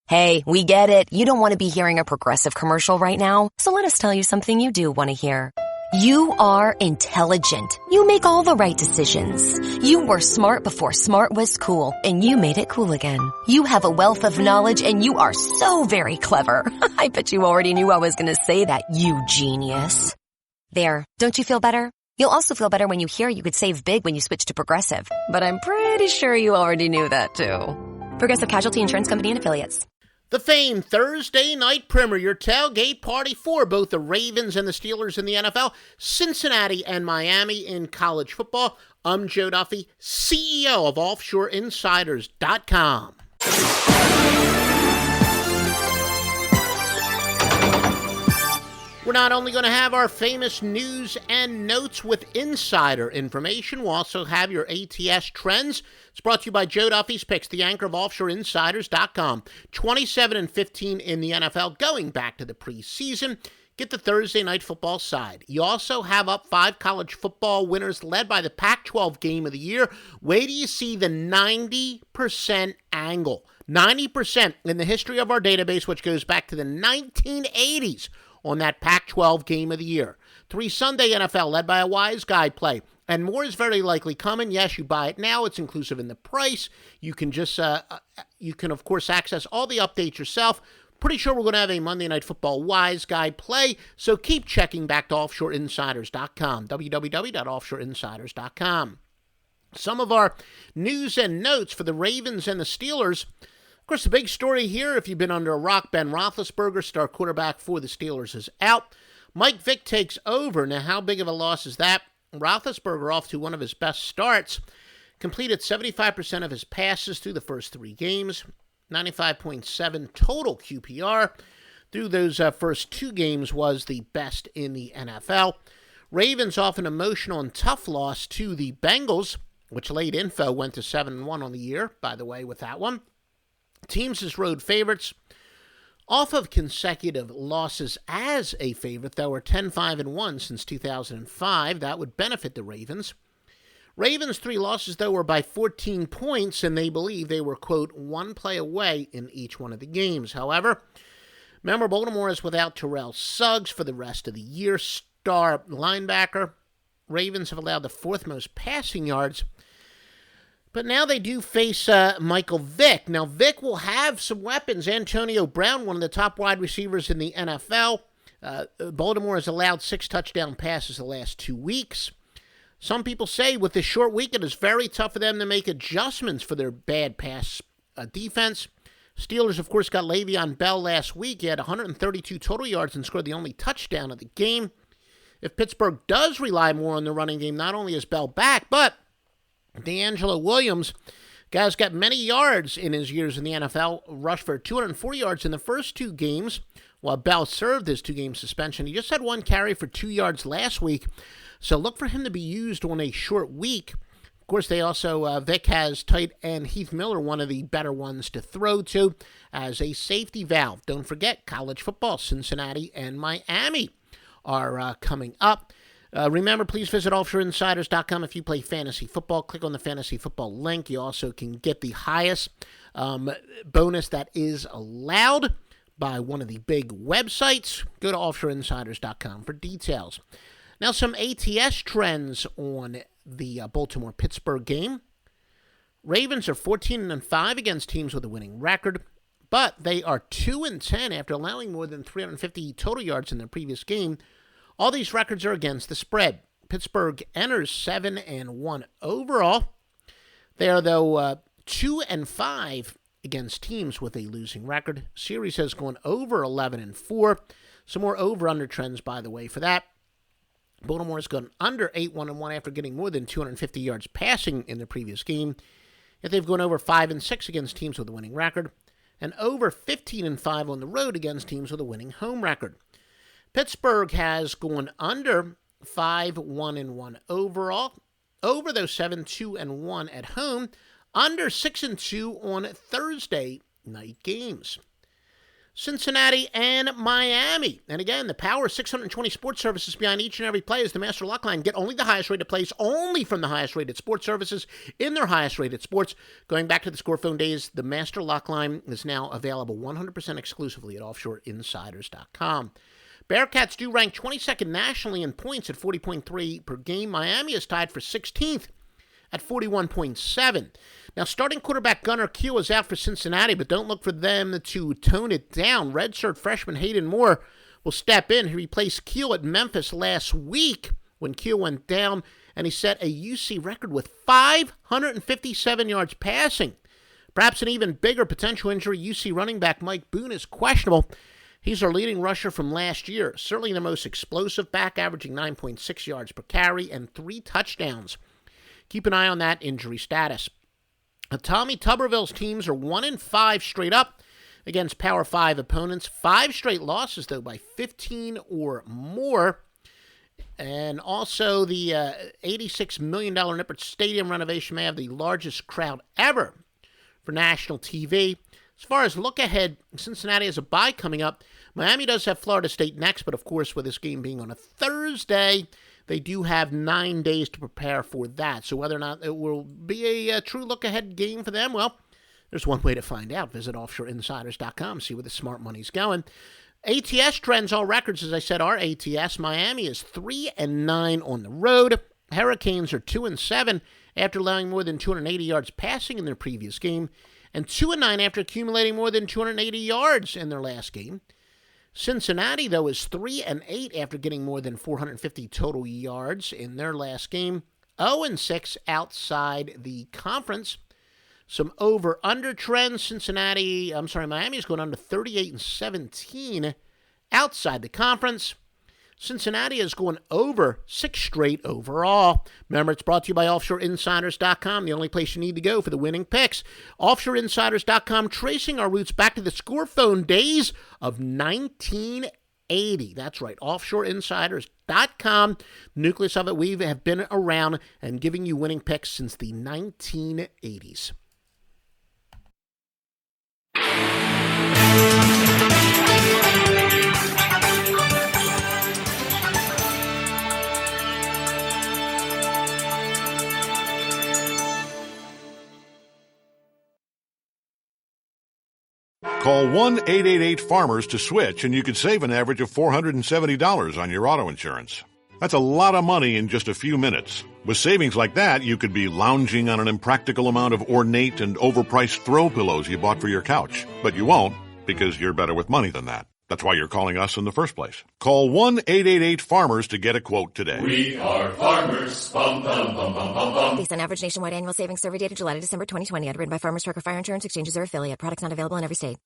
Hey, we get it. You don't want to be hearing a Progressive commercial right now, so let us tell you something you do want to hear. You are intelligent. You make all the right decisions. You were smart before smart was cool, and you made it cool again. You have a wealth of knowledge, and you are so very clever. I bet you already knew I was going to say that, you genius. There, don't you feel better? You'll also feel better when you hear you could save big when you switch to Progressive. But I'm pretty sure you already knew that, too. Progressive Casualty Insurance Company and Affiliates. The famed Thursday night primer, your tailgate party for both the Ravens and the Steelers in the NFL, Cincinnati and Miami in college football. I'm Joe Duffy, CEO of OffshoreInsiders.com. We're not only going to have our famous news and notes with insider information, we'll also have your ATS trends. It's brought to you by Joe Duffy's Picks, the anchor of OffshoreInsiders.com. 27-15 in the NFL, going back to the preseason. Get the Thursday night football side. You also have up 5 college football winners led by the Pac-12 game of the year. Wait till you see the 90% angle. 90% in the history of our database, which goes back to the 1980s. On that Pac-12 game of the year. 3 Sunday NFL led by a wise guy play. And more is very likely coming. Yes, you buy it now. It's inclusive in the price. You can just, you can, of course, access all the updates yourself. Pretty sure we're going to have a Monday Night Football wise guy play. So keep checking back to OffshoreInsiders.com. www.OffshoreInsiders.com. Some of our news and notes for the Ravens and the Steelers. Of course, the big story here, if you've been under a rock, Ben Roethlisberger, star quarterback for the Steelers, is out. Mike Vick takes over. Now, how big of a loss is that? Roethlisberger off to one of his best starts. Completed 75% of his passes through the first 3 games. 95.7 total QPR. Through those first 2 games was the best in the NFL. Ravens off an emotional and tough loss to the Bengals, which late info went to 7-1 on the year, by the way, with that one. Teams as road favorites, off of consecutive losses as a favorite, though, are 10-5-1 since 2005. That would benefit the Ravens. Ravens' 3 losses, though, were by 14 points, and they believe they were, quote, 1 play away in each one of the games. However, remember, Baltimore is without Terrell Suggs for the rest of the year. Star linebacker. Ravens have allowed the 4th most passing yards. But now they do face Michael Vick. Now, Vick will have some weapons. Antonio Brown, one of the top wide receivers in the NFL. Baltimore has allowed 6 touchdown passes the last 2 weeks. Some people say with this short week, it is very tough for them to make adjustments for their bad pass defense. Steelers, of course, got Le'Veon Bell last week. He had 132 total yards and scored the only touchdown of the game. If Pittsburgh does rely more on the running game, not only is Bell back, but DeAngelo Williams, guy's got many yards in his years in the NFL, rushed for 204 yards in the first 2 games, while Bell served his 2-game suspension. He just had 1 carry for 2 yards last week, so look for him to be used on a short week. Of course, they also, Vic has tight end Heath Miller, one of the better ones to throw to, as a safety valve. Don't forget, college football, Cincinnati and Miami are coming up. Remember, please visit OffshoreInsiders.com if you play fantasy football. Click on the fantasy football link. You also can get the highest bonus that is allowed by one of the big websites. Go to OffshoreInsiders.com for details. Now, some ATS trends on the Baltimore-Pittsburgh game. Ravens are 14-5 against teams with a winning record, but they are 2-10 after allowing more than 350 total yards in their previous game. All these records are against the spread. Pittsburgh enters 7-1 overall. They are, though, 2-5 against teams with a losing record. Series has gone over 11-4. Some more over-under trends, by the way, for that. Baltimore has gone under 8-1 after getting more than 250 yards passing in the previous game. Yet they've gone over 5-6 against teams with a winning record, and over 15-5 on the road against teams with a winning home record. Pittsburgh has gone under 5-1 overall, over those 7-2-1 at home, under 6-2 on Thursday night games. Cincinnati and Miami. And again, the power of 620 sports services behind each and every play is the Master Lock Line. Get only the highest rated plays, only from the highest rated sports services in their highest rated sports. Going back to the Scorephone days, the Master Lock Line is now available 100% exclusively at offshoreinsiders.com. Bearcats do rank 22nd nationally in points at 40.3 per game. Miami is tied for 16th at 41.7. Now, starting quarterback Gunnar Kiel is out for Cincinnati, but don't look for them to tone it down. Redshirt freshman Hayden Moore will step in. He replaced Kiel at Memphis last week when Kiel went down, and he set a UC record with 557 yards passing. Perhaps an even bigger potential injury, UC running back Mike Boone is questionable. He's our leading rusher from last year, certainly the most explosive back, averaging 9.6 yards per carry and 3 touchdowns. Keep an eye on that injury status. Tommy Tuberville's teams are 1-5 straight up against Power 5 opponents. 5 straight losses, though, by 15 or more. And also the $86 million Nippert Stadium renovation may have the largest crowd ever for national TV. As far as look ahead, Cincinnati has a bye coming up. Miami does have Florida State next, but of course with this game being on a Thursday, they do have 9 days to prepare for that. So whether or not it will be a true look-ahead game for them, well, there's one way to find out. Visit offshoreinsiders.com, see where the smart money's going. ATS trends, all records, as I said, are ATS. Miami is 3-9 on the road. Hurricanes are 2-7 after allowing more than 280 yards passing in their previous game, and 2-9 after accumulating more than 280 yards in their last game. Cincinnati, though, is 3-8 after getting more than 450 total yards in their last game. 0-6 outside the conference. Some over-under trends. Miami is going under 38-17 outside the conference. Cincinnati is going over 6 straight overall. Remember, it's brought to you by offshoreinsiders.com, the only place you need to go for the winning picks. Offshoreinsiders.com, tracing our roots back to the Scorephone days of 1980. That's right, offshoreinsiders.com. The nucleus of it, we have been around and giving you winning picks since the 1980s. Call 1-888-FARMERS to switch, and you could save an average of $470 on your auto insurance. That's a lot of money in just a few minutes. With savings like that, you could be lounging on an impractical amount of ornate and overpriced throw pillows you bought for your couch. But you won't, because you're better with money than that. That's why you're calling us in the first place. Call 1-888-FARMERS to get a quote today. We are farmers. Bum, bum, bum, bum, bum, bum. Based on average nationwide annual savings survey data July to December 2020. Underwritten by Farmers Trucker Fire Insurance Exchanges or affiliate. Products not available in every state.